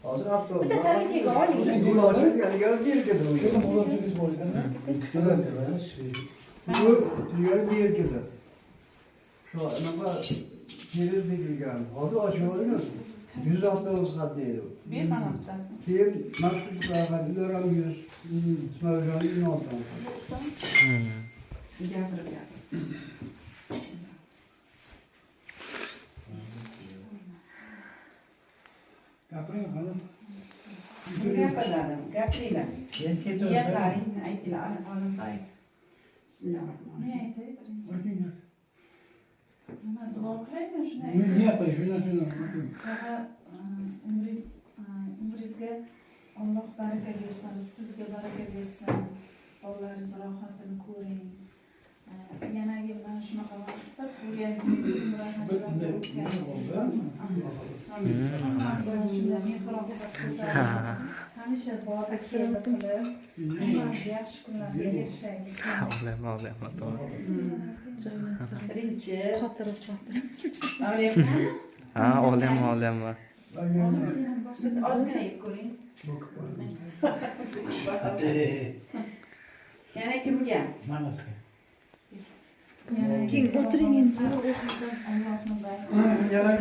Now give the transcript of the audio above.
Hozir avtobus. Bitta taringiga oling. Yerga shu anaqa terir deyilgan. Hozir ochib 100 avtobus qatnaydi. Bemalol bittasi. Keyin mazkur qilgan 100 Ismoiljonning oldi. Gapirib gapir. Gapiring xonim. Gapirlarim, gapiringlar. Niyatlaringni aytinglar, olim ayt. Bismillahirrohmanirrohim. Ne aytay birinchi? Nima duo qilaymi shuni aytay? Niyat qiling, Umringizga Alloh baraka bersin, rizqingizga baraka bersin. Bolalaringiz rohatini ko'ring. Yanagi mana shunaqa vaqtda ko'rganingiz umralarni o'tkazing. Hamisha borak qilib, yaxshi kunlarga erishaylik. Birinchi olyapsanmi? Ha, olyapman. Ozgina yeb ko'ring. Yana kimga? Yana